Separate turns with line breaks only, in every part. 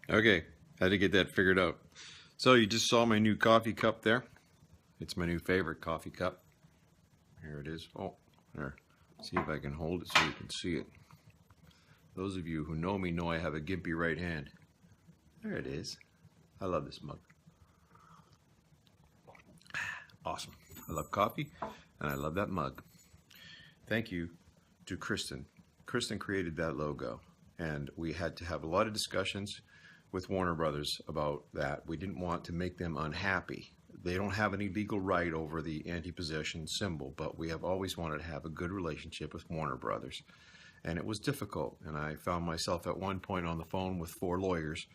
Okay, had to get that figured out. So you just saw my new coffee cup there. It's my new favorite coffee cup. Here it is. Oh, there. See if I can hold it so you can see it. Those of you who know me know I have a gimpy right hand. There it is. I love this mug. Awesome. I love coffee and I love that mug. Thank you to Kristen. Kristen created that logo, and we had to have a lot of discussions with Warner Brothers about that. We didn't want to make them unhappy. They don't have any legal right over the anti-possession symbol, but we have always wanted to have a good relationship with Warner Brothers. And it was difficult, and I found myself at one point on the phone with 4 lawyers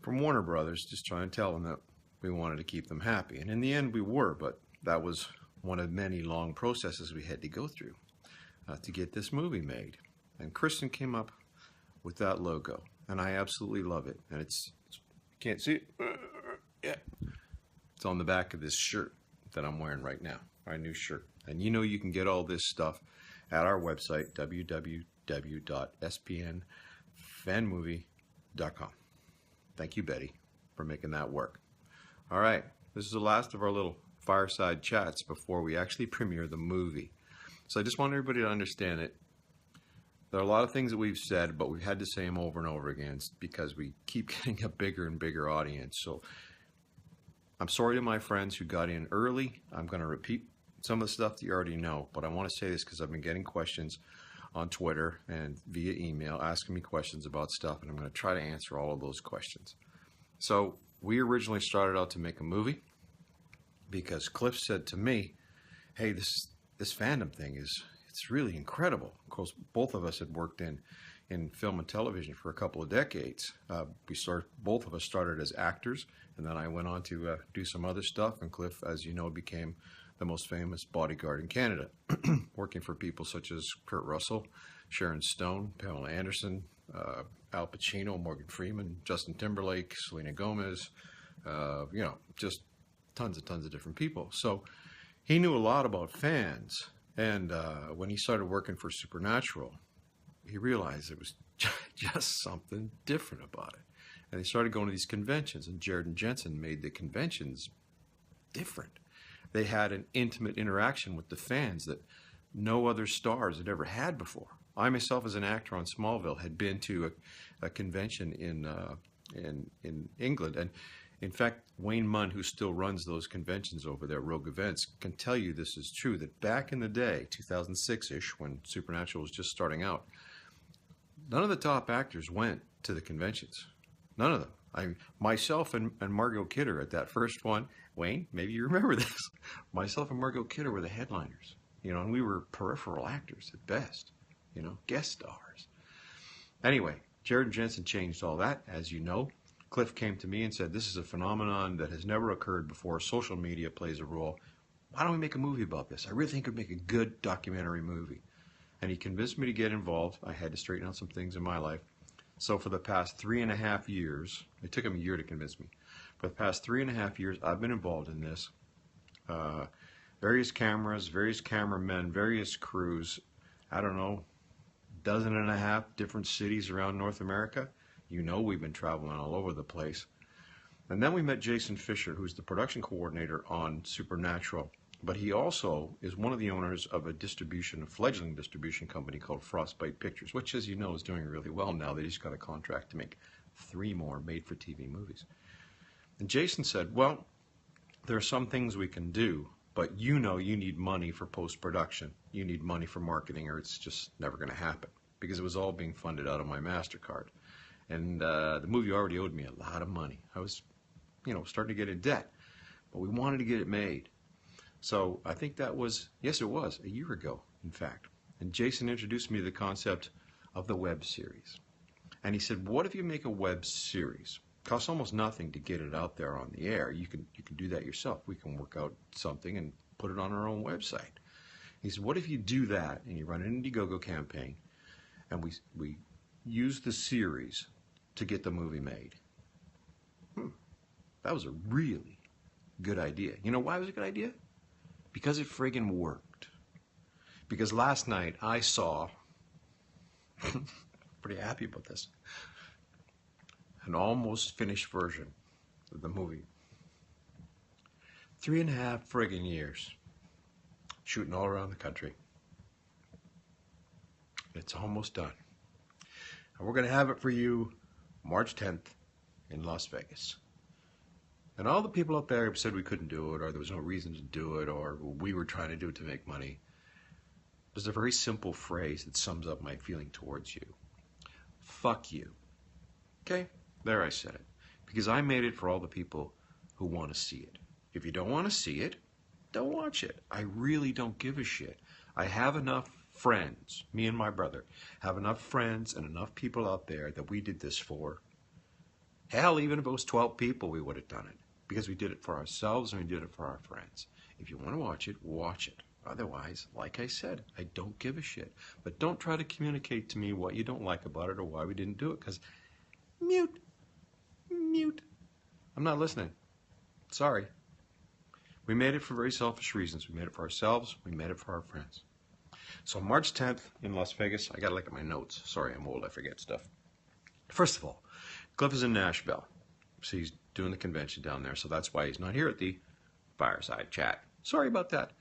from Warner Brothers just trying to tell them that we wanted to keep them happy. And in the end we were, but that was one of many long processes we had to go through to get this movie made. And Kristen came up with that logo, and I absolutely love it. And it's you can't see it. Yeah. It's on the back of this shirt that I'm wearing right now, our new shirt. And you know you can get all this stuff at our website, www.spnfanmovie.com. Thank you, Betty, for making that work. All right, this is the last of our little fireside chats before we actually premiere the movie. So I just want everybody to understand it. There are a lot of things that we've said, but we've had to say them over and over again because we keep getting a bigger and bigger audience. So I'm sorry to my friends who got in early. I'm going to repeat some of the stuff that you already know, but I want to say this because I've been getting questions on Twitter and via email asking me questions about stuff, and I'm going to try to answer all of those questions. So we originally started out to make a movie because Cliff said to me, hey, this fandom thing it's really incredible. Of course, both of us had worked in film and television for a couple of decades. Both of us started as actors, and then I went on to do some other stuff, and Cliff, as you know, became the most famous bodyguard in Canada, working for people such as Kurt Russell, Sharon Stone, Pamela Anderson, Al Pacino, Morgan Freeman, Justin Timberlake, Selena Gomez, just tons of different people. So he knew a lot about fans, and when he started working for Supernatural, he realized it was just something different about it. And he started going to these conventions, and Jared and Jensen made the conventions different. They had an intimate interaction with the fans that no other stars had ever had before. I myself, as an actor on Smallville, had been to a convention in England, and in fact, Wayne Munn, who still runs those conventions over there, Rogue Events, can tell you this is true, that back in the day, 2006-ish, when Supernatural was just starting out, none of the top actors went to the conventions. None of them. Myself and Margot Kidder at that first one, Wayne, maybe you remember this, myself and Margot Kidder were the headliners, and we were peripheral actors at best, guest stars. Anyway, Jared and Jensen changed all that, as you know. Cliff came to me and said, this is a phenomenon that has never occurred before. Social media plays a role. Why don't we make a movie about this? I really think it would make a good documentary movie. And he convinced me to get involved. I had to straighten out some things in my life. So for the past 3.5 years, it took him a year to convince me. For the past 3.5 years, I've been involved in this. Various cameras, various cameramen, various crews, I don't know, 12.5 different cities around North America. We've been traveling all over the place. And then we met Jason Fisher, who's the production coordinator on Supernatural. But he also is one of the owners of a fledgling distribution company called Frostbite Pictures, which, as you know, is doing really well now. They just got a contract to make 3 more made-for-TV movies. And Jason said, well, there are some things we can do, but you need money for post-production. You need money for marketing, or it's just never going to happen, because it was all being funded out of my MasterCard. And the movie already owed me a lot of money. I was, starting to get in debt, but we wanted to get it made. So I think that was, yes, it was, a year ago, in fact. And Jason introduced me to the concept of the web series. And he said, what if you make a web series? It costs almost nothing to get it out there on the air. You can do that yourself. We can work out something and put it on our own website. He said, what if you do that and you run an Indiegogo campaign and we use the series to get the movie made? That was a really good idea. You know why it was a good idea? Because it friggin' worked. Because last night I saw, pretty happy about this, an almost finished version of the movie. 3.5 friggin' years shooting all around the country. It's almost done. And we're going to have it for you March 10th in Las Vegas. And all the people out there who said we couldn't do it, or there was no reason to do it, or we were trying to do it to make money, there's a very simple phrase that sums up my feeling towards you. Fuck you. Okay? There, I said it. Because I made it for all the people who want to see it. If you don't want to see it, don't watch it. I really don't give a shit. I have enough friends, me and my brother, have enough friends and enough people out there that we did this for. Hell, even if it was 12 people, we would have done it. Because we did it for ourselves and we did it for our friends. If you want to watch it, watch it. Otherwise, like I said, I don't give a shit. But don't try to communicate to me what you don't like about it or why we didn't do it, because mute. I'm not listening. Sorry. We made it for very selfish reasons. We made it for ourselves. We made it for our friends. So March 10th in Las Vegas. I got to look at my notes. Sorry, I'm old. I forget stuff. First of all, Cliff is in Nashville. So he's doing the convention down there. So that's why he's not here at the fireside chat. Sorry about that.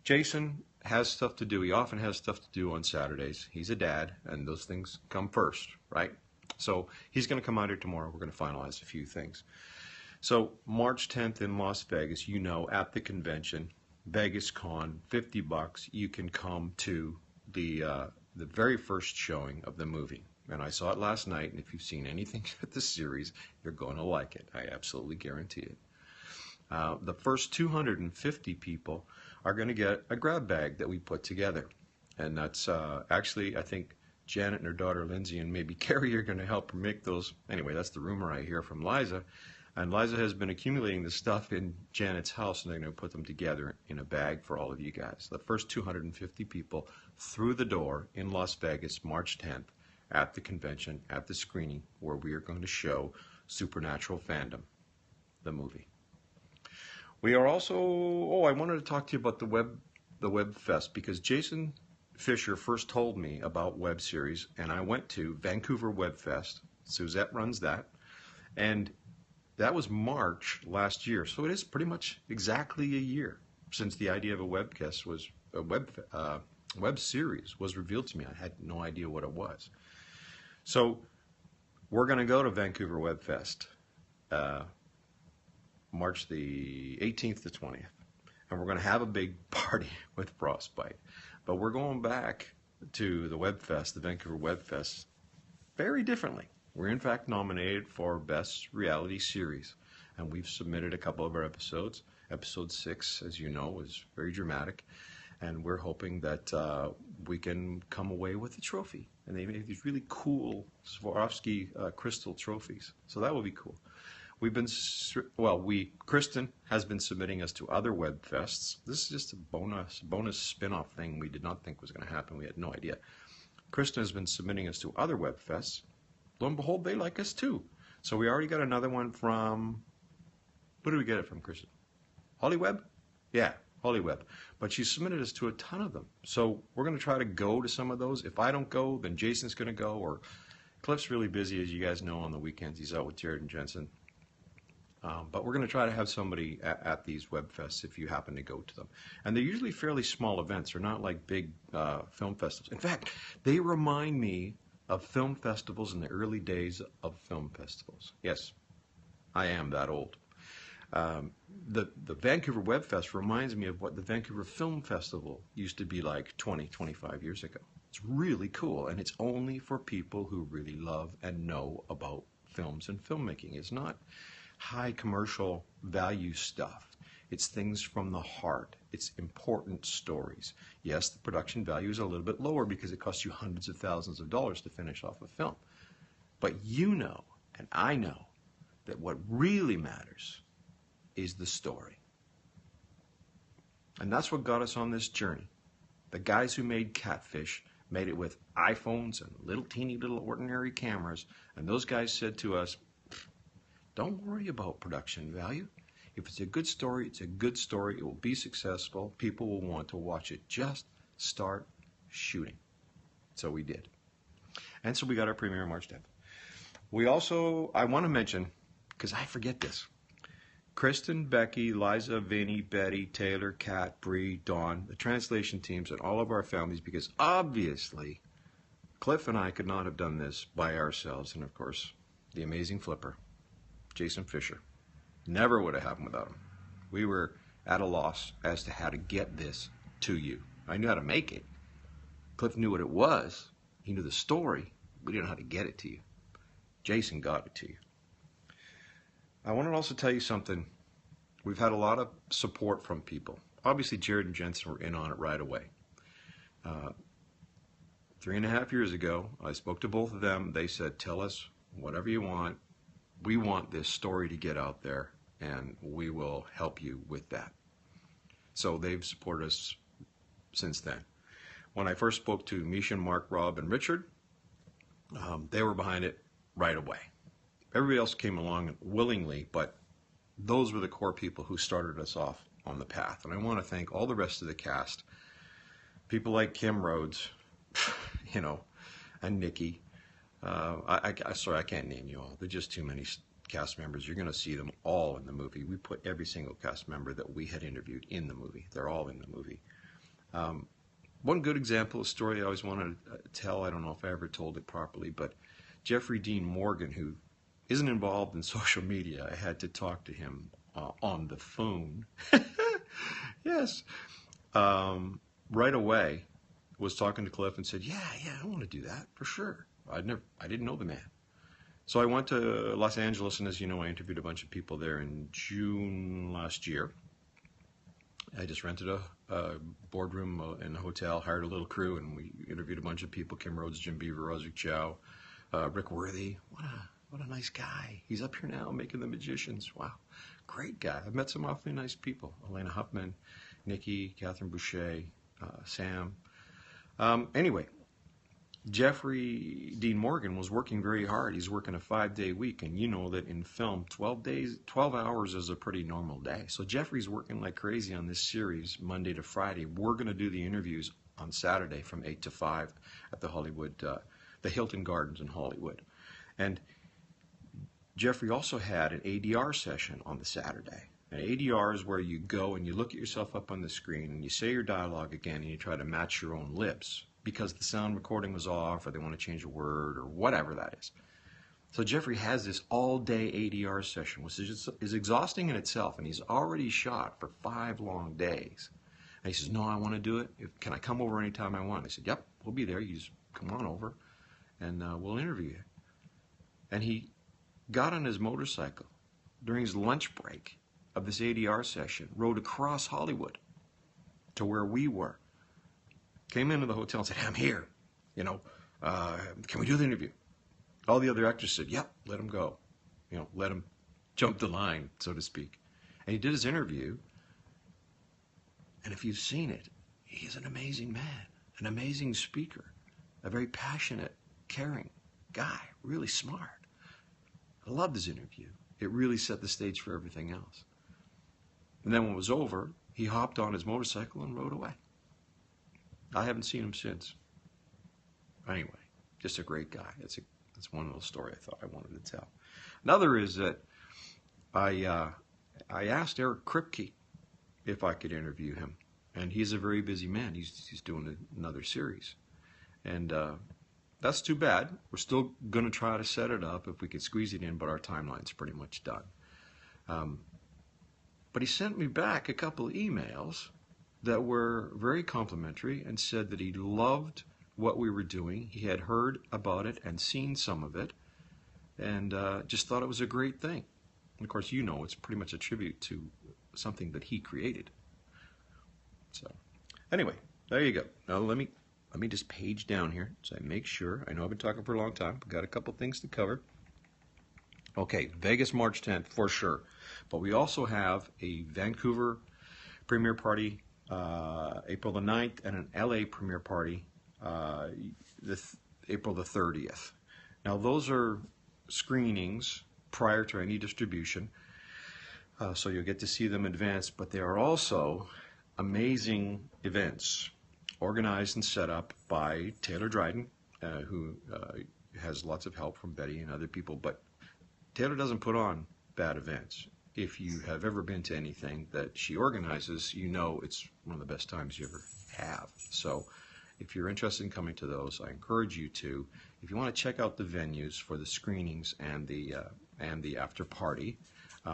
Jason has stuff to do. He often has stuff to do on Saturdays. He's a dad, and those things come first, right? So he's going to come out here tomorrow. We're going to finalize a few things. So March 10th in Las Vegas, you know, at the convention, Vegas Con, $50. You can come to the very first showing of the movie. And I saw it last night, and if you've seen anything at the series, you're going to like it. I absolutely guarantee it. The first 250 people are going to get a grab bag that we put together. And that's actually, I think, Janet and her daughter Lindsay and maybe Carrie are going to help her make those. Anyway, that's the rumor I hear from Liza. And Liza has been accumulating the stuff in Janet's house, and they're going to put them together in a bag for all of you guys. The first 250 people through the door in Las Vegas, March 10th, at the convention, at the screening, where we are going to show Supernatural Fandom, the movie. We are also, I wanted to talk to you about the Web Fest, because Jason Fisher first told me about web series, and I went to Vancouver Web Fest. Suzette runs that, and that was March last year. So it is pretty much exactly a year since the idea of a webcast was a web series was revealed to me. I had no idea what it was. So we're going to go to Vancouver Web Fest, March the 18th to 20th. And we're going to have a big party with Frostbite. But we're going back to the Web Fest, the Vancouver Web Fest, very differently. We're in fact nominated for Best Reality Series. And we've submitted a couple of our episodes. Episode 6, as you know, was very dramatic. And we're hoping that we can come away with a trophy. And they made these really cool Swarovski crystal trophies. So that will be cool. Kristen has been submitting us to other web fests. This is just a bonus spin-off thing we did not think was going to happen. We had no idea. Kristen has been submitting us to other web fests. Lo and behold, they like us too. So we already got another one from, where did we get it from, Kristen? Hollyweb? Yeah, Hollyweb. But she submitted us to a ton of them. So we're going to try to go to some of those. If I don't go, then Jason's going to go, or Cliff's really busy, as you guys know, on the weekends. He's out with Jared and Jensen. But we're going to try to have somebody at these web fests if you happen to go to them. And they're usually fairly small events. They're not like big film festivals. In fact, they remind me of film festivals in the early days of film festivals. Yes, I am that old. The Vancouver Web Fest reminds me of what the Vancouver Film Festival used to be like 20, 25 years ago. It's really cool, and it's only for people who really love and know about films and filmmaking. It's not high commercial value stuff. It's things from the heart. It's important stories. Yes, the production value is a little bit lower because it costs you hundreds of thousands of dollars to finish off a film. But you know, and I know, that what really matters is the story. And that's what got us on this journey. The guys who made Catfish made it with iPhones and little teeny little ordinary cameras, and those guys said to us, don't worry about production value. If it's a good story, it's a good story. It will be successful. People will want to watch it. Just start shooting. So we did. And so we got our premiere March 10th. We also, I want to mention, because I forget this, Kristen, Becky, Liza, Vinny, Betty, Taylor, Kat, Bree, Dawn, the translation teams, and all of our families, because obviously Cliff and I could not have done this by ourselves. And of course, the amazing flipper, Jason Fisher. Never would have happened without him. We were at a loss as to how to get this to you. I knew how to make it. Cliff knew what it was. He knew the story. We didn't know how to get it to you. Jason got it to you. I want to also tell you something. We've had a lot of support from people. Obviously, Jared and Jensen were in on it right away. 3.5 years ago, I spoke to both of them. They said, tell us whatever you want. We want this story to get out there, and we will help you with that. So they've supported us since then. When I first spoke to Misha, Mark, Rob, and Richard, they were behind it right away. Everybody else came along willingly, but those were the core people who started us off on the path. And I want to thank all the rest of the cast, people like Kim Rhodes, and Nikki. Sorry, I can't name you all. There's just too many cast members. You're going to see them all in the movie. We put every single cast member that we had interviewed in the movie. They're all in the movie. One good example, a story I always wanted to tell, I don't know if I ever told it properly, but Jeffrey Dean Morgan, who isn't involved in social media, I had to talk to him on the phone. Yes. Right away, was talking to Cliff and said, yeah, I want to do that for sure. I didn't know the man. So I went to Los Angeles, and as you know, I interviewed a bunch of people there in June last year. I just rented a boardroom in a hotel, hired a little crew, and we interviewed a bunch of people: Kim Rhodes, Jim Beaver, Roswick Chow, Rick Worthy. What a nice guy. He's up here now making The Magicians. Wow, great guy. I've met some awfully nice people: Elena Huffman, Nikki, Catherine Boucher, Sam. Anyway, Jeffrey Dean Morgan was working very hard. He's working a 5-day week, and you know that in film, 12 hours is a pretty normal day. So Jeffrey's working like crazy on this series, Monday to Friday. We're going to do the interviews on Saturday from 8 to 5 at the Hilton Gardens in Hollywood. And Jeffrey also had an ADR session on the Saturday. An ADR is where you go and you look at yourself up on the screen and you say your dialogue again and you try to match your own lips because the sound recording was off or they want to change a word or whatever that is. So Jeffrey has this all-day ADR session, which is exhausting in itself, and he's already shot for 5 long days. And he says, no, I want to do it. Can I come over anytime I want? I said, yep, we'll be there. You just come on over and we'll interview you. And he got on his motorcycle during his lunch break of this ADR session, rode across Hollywood to where we were, came into the hotel and said, hey, I'm here, can we do the interview? All the other actors said, yep, let him go, let him jump the line, so to speak. And he did his interview, and if you've seen it, he's an amazing man, an amazing speaker, a very passionate, caring guy, really smart. I loved his interview. It really set the stage for everything else. And then when it was over, he hopped on his motorcycle and rode away. I haven't seen him since. Anyway, just a great guy. It's one little story I thought I wanted to tell. Another is that I asked Eric Kripke if I could interview him, and he's a very busy man. He's doing another series, and that's too bad. We're still going to try to set it up if we could squeeze it in, but our timeline's pretty much done. But he sent me back a couple of emails that were very complimentary and said that he loved what we were doing. He had heard about it and seen some of it and just thought it was a great thing. And of course, it's pretty much a tribute to something that he created. So anyway, there you go. Now let me just page down here so I make sure. I know I've been talking for a long time. We've got a couple things to cover. Okay, Vegas March 10th for sure. But we also have a Vancouver premiere party April the 9th and an LA premiere party April the 30th. Now those are screenings prior to any distribution, so you'll get to see them in advance, but they are also amazing events organized and set up by Taylor Dryden, who has lots of help from Betty and other people, but Taylor doesn't put on bad events. If you have ever been to anything that she organizes, you know it's one of the best times you ever have. So if you're interested in coming to those, I encourage you to. If you want to check out the venues for the screenings and the after party,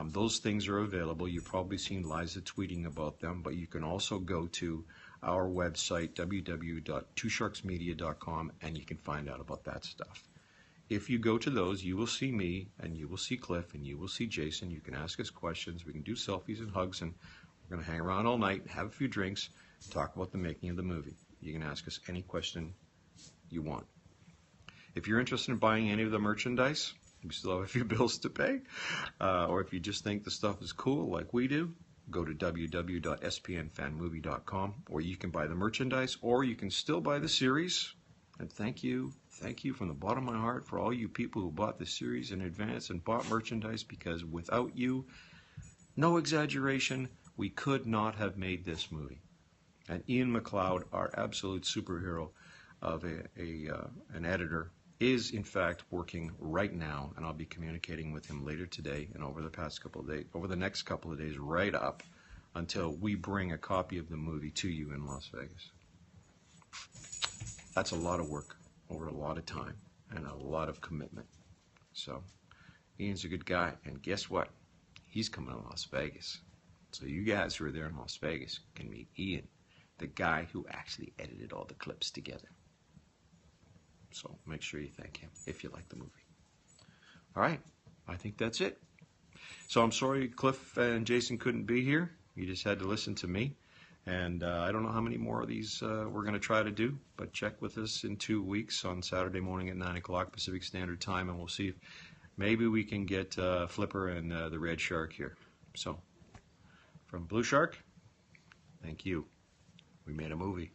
those things are available. You've probably seen Liza tweeting about them, but you can also go to our website, www.twosharksmedia.com, and you can find out about that stuff. If you go to those, you will see me, and you will see Cliff, and you will see Jason. You can ask us questions. We can do selfies and hugs, and we're going to hang around all night, have a few drinks, talk about the making of the movie. You can ask us any question you want. If you're interested in buying any of the merchandise, we still have a few bills to pay, or if you just think the stuff is cool like we do, go to www.spnfanmovie.com, or you can buy the merchandise, or you can still buy the series. And thank you from the bottom of my heart for all you people who bought the series in advance and bought merchandise, because without you, no exaggeration, we could not have made this movie. And Ian McLeod, our absolute superhero of an editor, is in fact working right now, and I'll be communicating with him later today and over the next couple of days, right up until we bring a copy of the movie to you in Las Vegas. That's a lot of work over a lot of time and a lot of commitment. So Ian's a good guy, and guess what? He's coming to Las Vegas. So you guys who are there in Las Vegas can meet Ian, the guy who actually edited all the clips together. So make sure you thank him if you like the movie. All right, I think that's it. So I'm sorry Cliff and Jason couldn't be here. You just had to listen to me. And I don't know how many more of these we're going to try to do, but check with us in 2 weeks on Saturday morning at 9 o'clock Pacific Standard Time, and we'll see if maybe we can get Flipper and the Red Shark here. So from Blue Shark, thank you. We made a movie.